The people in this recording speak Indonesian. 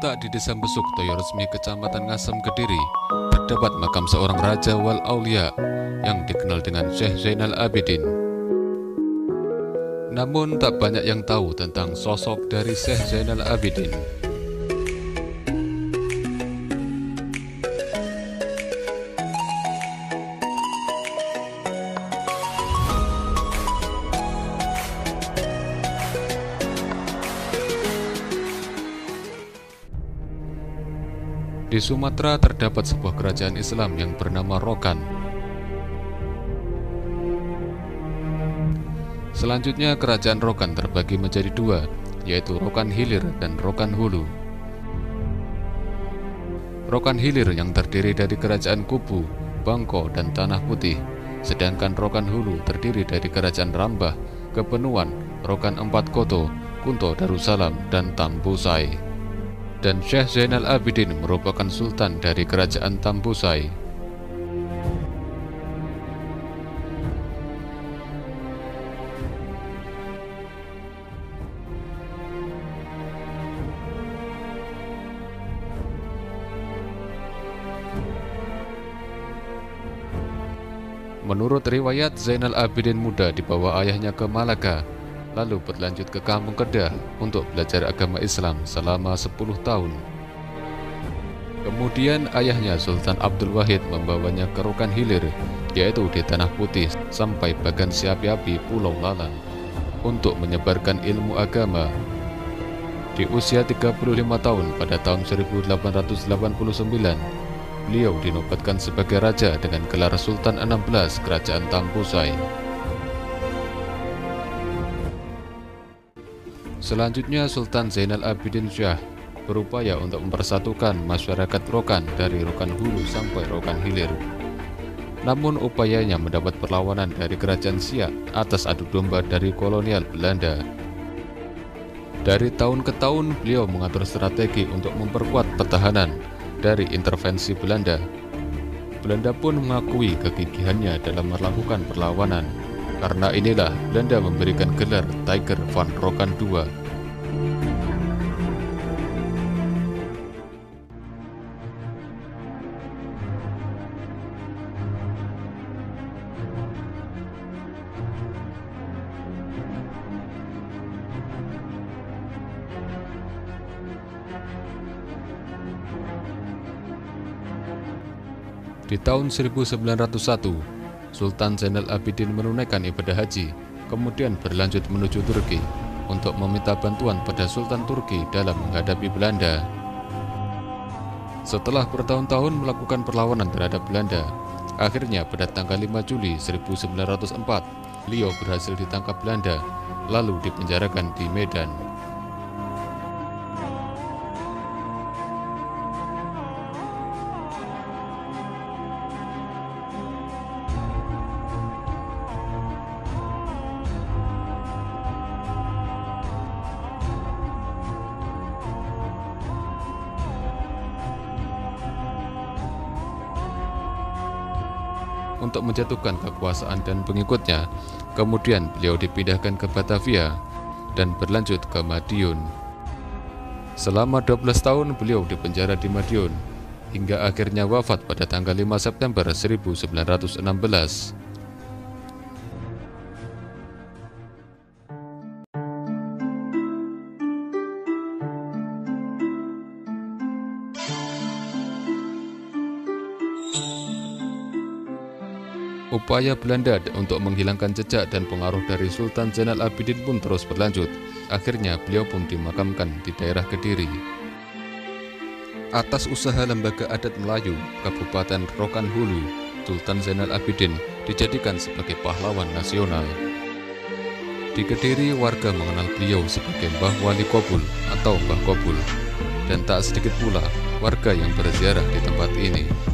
Terletak di Desa Besuk, Toyo Resmi, Kecamatan Ngasem, Kediri, terdapat makam seorang raja wal aulia yang dikenal dengan Syekh Zainal Abidin. Namun tak banyak yang tahu tentang sosok dari Syekh Zainal Abidin. Di Sumatera terdapat sebuah kerajaan Islam yang bernama Rokan. Selanjutnya kerajaan Rokan terbagi menjadi dua, yaitu Rokan Hilir dan Rokan Hulu. Rokan Hilir yang terdiri dari kerajaan Kubu, Bangko, dan Tanah Putih, sedangkan Rokan Hulu terdiri dari kerajaan Rambah, Kepenuan, Rokan Empat Koto, Kunto Darussalam, dan Tambusai. Dan Syekh Zainal Abidin merupakan sultan dari kerajaan Tambusai. Menurut riwayat, Zainal Abidin muda dibawa ayahnya ke Malaka, lalu berlanjut ke Kampung Kedah untuk belajar agama Islam selama 10 tahun. Kemudian ayahnya Sultan Abdul Wahid membawanya ke Rokan Hilir, yaitu di Tanah Putih sampai Bagan Siapi-api Pulau Lalang, untuk menyebarkan ilmu agama. Di usia 35 tahun pada tahun 1889, beliau dinobatkan sebagai raja dengan gelar Sultan 16 Kerajaan Tambusai. Selanjutnya Sultan Zainal Abidin Shah berupaya untuk mempersatukan masyarakat Rokan dari Rokan Hulu sampai Rokan Hilir. Namun upayanya mendapat perlawanan dari kerajaan Siak atas adu domba dari kolonial Belanda. Dari tahun ke tahun beliau mengatur strategi untuk memperkuat pertahanan dari intervensi Belanda. Belanda pun mengakui kegigihannya dalam melakukan perlawanan. Karena inilah Belanda memberikan gelar Tiger van Rokan II. Di tahun 1901, Sultan Zainal Abidin menunaikan ibadah haji, kemudian berlanjut menuju Turki untuk meminta bantuan pada Sultan Turki dalam menghadapi Belanda. Setelah bertahun-tahun melakukan perlawanan terhadap Belanda, akhirnya pada tanggal 5 Juli 1904, beliau berhasil ditangkap Belanda, lalu dipenjarakan di Medan. Untuk menjatuhkan kekuasaan dan pengikutnya, kemudian beliau dipindahkan ke Batavia dan berlanjut ke Madiun. Selama 12 tahun beliau dipenjara di Madiun, hingga akhirnya wafat pada tanggal 5 September 1916. Upaya Belanda untuk menghilangkan jejak dan pengaruh dari Sultan Zainal Abidin pun terus berlanjut. Akhirnya beliau pun dimakamkan di daerah Kediri. Atas usaha Lembaga Adat Melayu Kabupaten Rokan Hulu, Sultan Zainal Abidin dijadikan sebagai pahlawan nasional. Di Kediri, warga mengenal beliau sebagai Mbah Wali Kobul atau Mbah Kobul, dan tak sedikit pula warga yang berziarah di tempat ini.